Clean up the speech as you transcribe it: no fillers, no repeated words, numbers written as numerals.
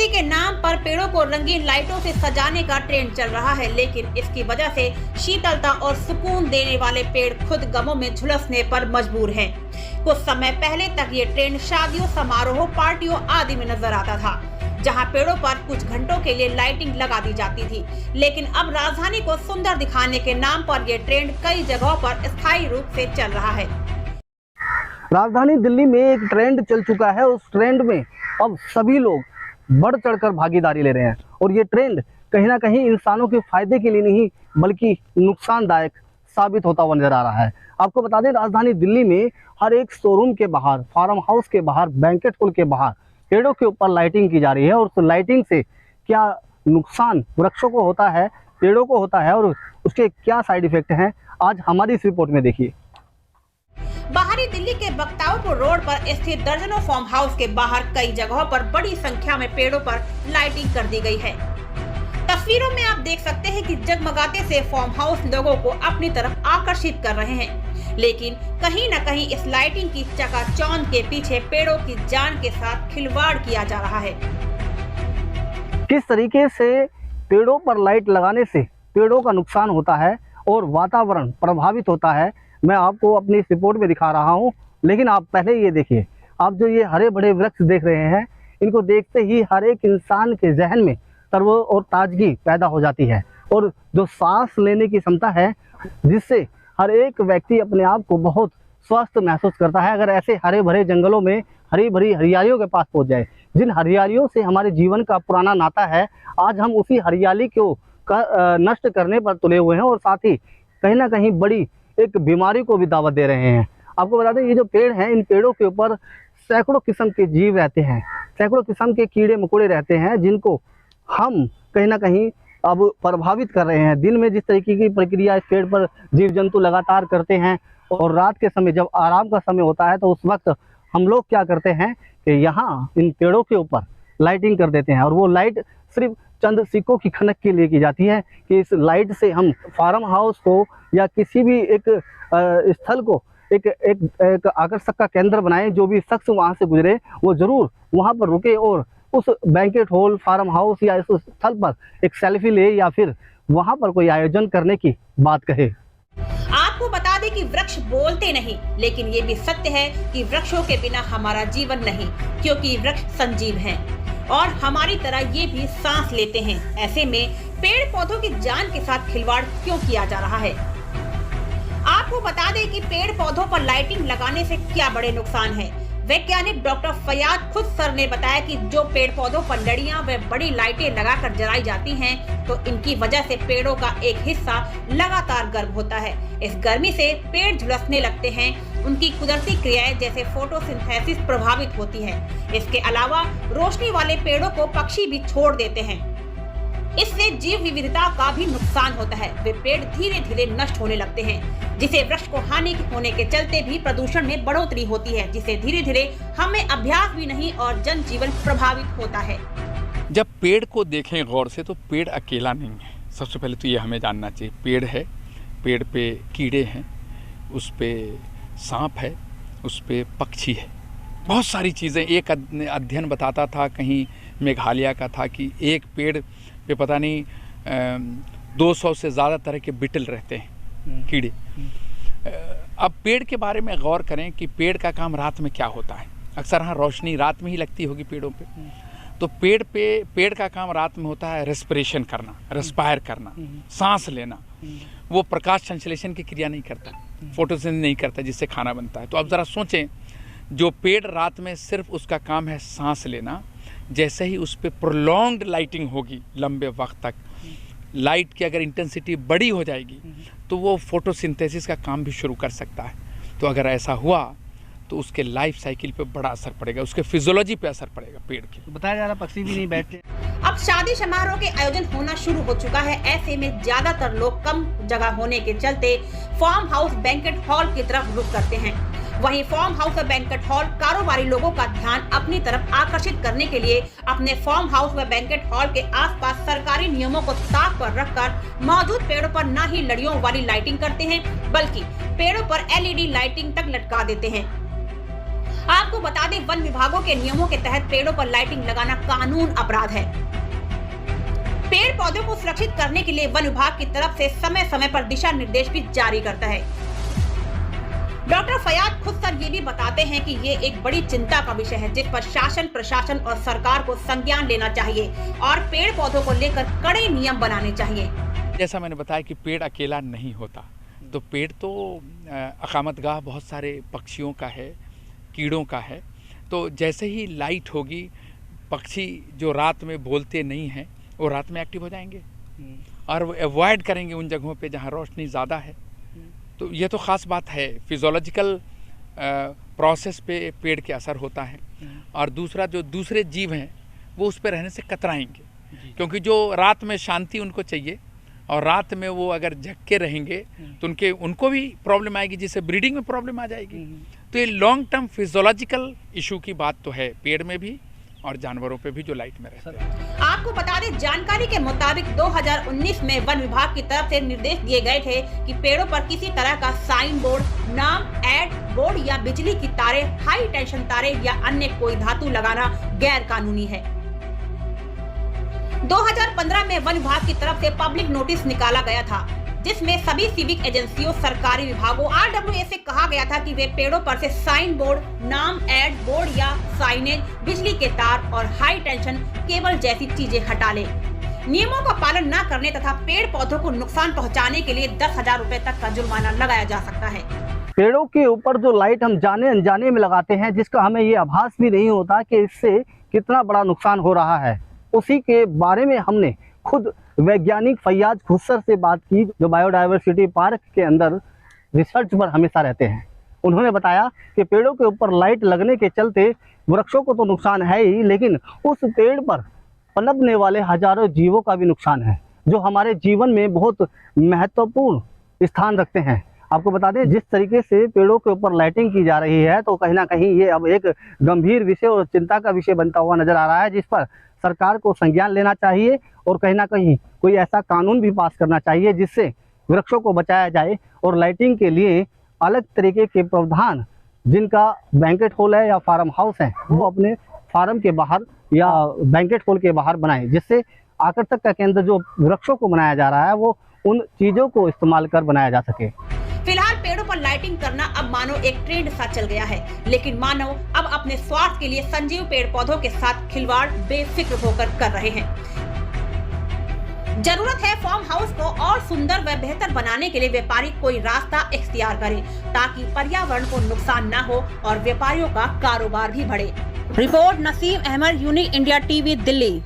खूबसूरती के नाम पर पेड़ों को रंगीन लाइटों से सजाने का ट्रेंड चल रहा है, लेकिन इसकी वजह से शीतलता और सुकून देने वाले पेड़ खुद गमों में झुलसने पर मजबूर हैं। कुछ समय पहले तक ये ट्रेंड शादियों, समारोह, पार्टियों आदि में नजर आता था, जहां पेड़ों पर कुछ घंटों के लिए लाइटिंग लगा दी जाती थी। लेकिन अब राजधानी को सुंदर दिखाने के नाम पर ये ट्रेंड कई जगहों पर स्थायी रूप से चल रहा है। राजधानी दिल्ली में एक ट्रेंड चल चुका है। उस ट्रेंड में अब सभी लोग बढ़ चढ़कर भागीदारी ले रहे हैं और ये ट्रेंड कहीं ना कहीं इंसानों के फायदे के लिए नहीं बल्कि नुकसानदायक साबित होता हुआ नजर आ रहा है। आपको बता दें, राजधानी दिल्ली में हर एक शोरूम के बाहर, फार्म हाउस के बाहर, बैंकेट हॉल के बाहर पेड़ों के ऊपर लाइटिंग की जा रही है। और उस लाइटिंग से क्या नुकसान वृक्षों को होता है, पेड़ों को होता है और उसके क्या साइड इफेक्ट हैं, आज हमारी इस रिपोर्ट में देखिए। बाहरी दिल्ली के बख्तियारपुर रोड पर स्थित दर्जनों फार्म हाउस के बाहर कई जगहों पर बड़ी संख्या में पेड़ों पर लाइटिंग कर दी गई है। तस्वीरों में आप देख सकते हैं कि जगमगाते से फार्म हाउस लोगों को अपनी तरफ आकर्षित कर रहे हैं, लेकिन कहीं न कहीं इस लाइटिंग की चकाचौंध के पीछे पेड़ों की जान के साथ खिलवाड़ किया जा रहा है। किस तरीके से पेड़ों पर लाइट लगाने से पेड़ों का नुकसान होता है और वातावरण प्रभावित होता है, मैं आपको अपनी इस रिपोर्ट में दिखा रहा हूं। लेकिन आप पहले ये देखिए, आप जो ये हरे भरे वृक्ष देख रहे हैं, इनको देखते ही हर एक इंसान के जहन में तरो और ताजगी पैदा हो जाती है और जो सांस लेने की क्षमता है, जिससे हर एक व्यक्ति अपने आप को बहुत स्वस्थ महसूस करता है। अगर ऐसे हरे भरे जंगलों में हरी भरी हरियालियों के पास पहुंच जाए, जिन हरियालियों से हमारे जीवन का पुराना नाता है, आज हम उसी हरियाली को नष्ट करने पर तुले हुए हैं और साथ ही कहीं ना कहीं बड़ी एक बीमारी को भी दावत दे रहे हैं। आपको बता दें, ये जो पेड़ हैं, इन पेड़ों के ऊपर सैकड़ों किस्म के जीव रहते हैं, सैकड़ों किस्म के कीड़े मकोड़े रहते हैं, जिनको हम कहीं ना कहीं अब प्रभावित कर रहे हैं। दिन में जिस तरीके की प्रक्रिया इस पेड़ पर जीव जंतु लगातार करते हैं और रात के समय जब आराम का समय होता है, तो उस वक्त हम लोग क्या करते हैं कि यहाँ इन पेड़ों के ऊपर लाइटिंग कर देते हैं और वो लाइट सिर्फ चंद सिक्कों की खनक के लिए की जाती है कि इस लाइट से हम फार्म हाउस को या किसी भी एक स्थल को एक आकर्षक का केंद्र बनाएं। जो भी शख्स वहां से गुजरे वो जरूर वहां पर रुके और उस बैंकेट हॉल, फार्म हाउस या इस स्थल पर एक सेल्फी ले या फिर वहां पर कोई आयोजन करने की बात कहे। आपको बता दें कि वृक्ष बोलते नहीं, लेकिन ये भी सत्य है कि वृक्षों के बिना हमारा जीवन नहीं, क्योंकि वृक्ष संजीव हैं और हमारी तरह ये भी सांस लेते हैं। ऐसे में पेड़ पौधों की जान के साथ खिलवाड़ क्यों किया जा रहा है? आपको बता दें कि पेड़ पौधों पर लाइटिंग लगाने से क्या बड़े नुकसान हैं। वैज्ञानिक डॉक्टर फयाद खुद सर ने बताया कि जो पेड़ पौधों पर लड़ियां व बड़ी लाइटें लगाकर जलाई जाती हैं, तो इनकी वजह से पेड़ों का एक हिस्सा लगातार गर्म होता है। इस गर्मी से पेड़ झुलसने लगते हैं, उनकी कुदरती क्रियाएं जैसे फोटोसिंथेसिस प्रभावित होती है। इसके अलावा रोशनी वाले पेड़ों को पक्षी भी छोड़ देते हैं, इससे जीव विविधता का भी नुकसान होता है। वे पेड़ धीरे धीरे नष्ट होने लगते हैं, जिसे वृक्ष को हानि होने के चलते भी प्रदूषण में बढ़ोतरी होती है, जिसे धीरे धीरे हमें अभ्यास भी नहीं और जनजीवन प्रभावित होता है। जब पेड़ को देखें गौर से, तो पेड़ अकेला नहीं है। सबसे पहले तो ये हमें जानना चाहिए, पेड़ है, पेड़ पे कीड़े हैं, उस पे सांप है, उस पे पक्षी है, बहुत सारी चीज़ें। एक अध्ययन बताता था, कहीं मेघालय का था, कि एक पेड़ पे पता नहीं 200 से ज़्यादा तरह के बिटल रहते हैं, कीड़े। अब पेड़ के बारे में गौर करें कि पेड़ का काम रात में क्या होता है। अक्सर हाँ, रोशनी रात में ही लगती होगी पेड़ों पे, तो पेड़ का काम रात में होता है रेस्पिरेशन करना, रेस्पायर करना, सांस लेना। वो प्रकाश संश्लेषण की क्रिया नहीं करता, फोटोसिंथेसिस नहीं करता, जिससे खाना बनता है। तो अब ज़रा सोचें, जो पेड़ रात में सिर्फ उसका काम है सांस लेना, जैसे ही उस पर प्रोलॉन्ग्ड लाइटिंग होगी लंबे वक्त तक, लाइट की अगर इंटेंसिटी बड़ी हो जाएगी तो वो फोटोसिंथेसिस का काम भी शुरू कर सकता है। तो अगर ऐसा हुआ तो उसके लाइफ साइकिल पे बड़ा असर पड़ेगा, उसके फिजियोलॉजी पे असर पड़ेगा पेड़ के। बताया जा रहा पक्षी भी नहीं बैठते। अब शादी समारोह के आयोजन होना शुरू हो चुका है। ऐसे में ज्यादातर लोग कम जगह होने के चलते फार्म हाउस, बैंकेट हॉल की तरफ रुख करते हैं। वहीं फार्म हाउस और बैंकेट हॉल कारोबारी लोगों का ध्यान अपनी तरफ आकर्षित करने के लिए अपने फार्म हाउस व बैंकेट हॉल के आसपास सरकारी नियमों को ताक पर रखकर मौजूद पेड़ों पर न ही लड़ियों वाली लाइटिंग करते हैं, बल्कि पेड़ों पर LED लाइटिंग तक लटका देते हैं। आपको बता दें, वन विभागों के नियमों के तहत पेड़ों पर लाइटिंग लगाना कानून अपराध है। पेड़ पौधों को सुरक्षित करने के लिए वन विभाग की तरफ से समय समय पर दिशा निर्देश भी जारी करता है। डॉक्टर फयाद खुद सर ये भी बताते हैं कि ये एक बड़ी चिंता का विषय है, जिस पर शासन, प्रशासन और सरकार को संज्ञान लेना चाहिए और पेड़ पौधों को लेकर कड़े नियम बनाने चाहिए। जैसा मैंने बताया कि पेड़ अकेला नहीं होता, तो पेड़ तो अकामतगाह बहुत सारे पक्षियों का है, कीड़ों का है। तो जैसे ही लाइट होगी, पक्षी जो रात में बोलते नहीं हैं वो रात में एक्टिव हो जाएंगे और वो अवॉइड करेंगे उन जगहों पे जहाँ रोशनी ज़्यादा है। तो ये तो ख़ास बात है, फिजियोलॉजिकल प्रोसेस पे पेड़ के असर होता है। और दूसरा, जो दूसरे जीव हैं वो उस पर रहने से कतराएंगे, क्योंकि जो रात में शांति उनको चाहिए और रात में वो अगर जग के रहेंगे तो उनको भी प्रॉब्लम आएगी, जिससे ब्रीडिंग में प्रॉब्लम आ जाएगी। तो ये लॉन्ग टर्म फिजियोलॉजिकल इशू की बात तो है पेड़ में भी और जानवरों पे भी जो लाइट में रहते हैं। आपको बता दें, जानकारी के मुताबिक 2019 में वन विभाग की तरफ से निर्देश दिए गए थे कि पेड़ों पर किसी तरह का साइन बोर्ड, नाम, एड बोर्ड या बिजली की तारें, हाई टेंशन तारें या अन्य कोई धातु लगाना गैर कानूनी है। 2015 में वन विभाग की तरफ से पब्लिक नोटिस निकाला गया था, जिसमें सभी सिविक एजेंसियों, सरकारी विभागों, RWA से कहा गया था कि वे पेड़ों पर से साइन बोर्ड, नाम, एड बोर्ड या साइनेज, बिजली के तार और हाई टेंशन केबल जैसी चीजें हटा लें। नियमों का पालन न करने तथा पेड़ पौधों को नुकसान पहुंचाने के लिए 10,000 रुपए तक का जुर्माना लगाया जा सकता है। पेड़ों के ऊपर जो लाइट हम जाने अनजाने में लगाते हैं, जिसका हमें ये आभास भी नहीं होता कि इससे कितना बड़ा नुकसान हो रहा है, उसी के बारे में हमने खुद वैज्ञानिक फैयाज खुसर से बात की, जो बायोडायवर्सिटी पार्क के अंदर रिसर्च पर हमेशा रहते हैं। उन्होंने बताया कि पेड़ों के ऊपर लाइट लगने के चलते वृक्षों को तो नुकसान है ही, लेकिन उस पेड़ पर पनपने वाले हजारों जीवों का भी नुकसान है, जो हमारे जीवन में बहुत महत्वपूर्ण स्थान रखते हैं। आपको बता दें, जिस तरीके से पेड़ों के ऊपर लाइटिंग की जा रही है, तो कहीं ना कहीं ये अब एक गंभीर विषय और चिंता का विषय बनता हुआ नजर आ रहा है, जिस पर सरकार को संज्ञान लेना चाहिए और कहीं ना कहीं कोई ऐसा कानून भी पास करना चाहिए जिससे वृक्षों को बचाया जाए और लाइटिंग के लिए अलग तरीके के प्रावधान, जिनका बैंकेट हॉल है या फार्म हाउस है, वो अपने फार्म के बाहर या बैंकेट हॉल के बाहर बनाएं, जिससे आकर्षक का केंद्र जो वृक्षों को बनाया जा रहा है वो उन चीज़ों को इस्तेमाल कर बनाया जा सके। फिलहाल पेड़ों पर लाइटिंग करना अब मानो एक ट्रेंड सा चल गया है, लेकिन मानव अब अपने स्वार्थ के लिए संजीव पेड़ पौधों के साथ खिलवाड़ बेफिक्र होकर कर रहे हैं। जरूरत है फार्म हाउस को और सुंदर व बेहतर बनाने के लिए व्यापारी कोई रास्ता इख्तियार करे, ताकि पर्यावरण को नुकसान न हो और व्यापारियों का कारोबार भी बढ़े। Report Naseem Ahmed, unique India TV, Delhi.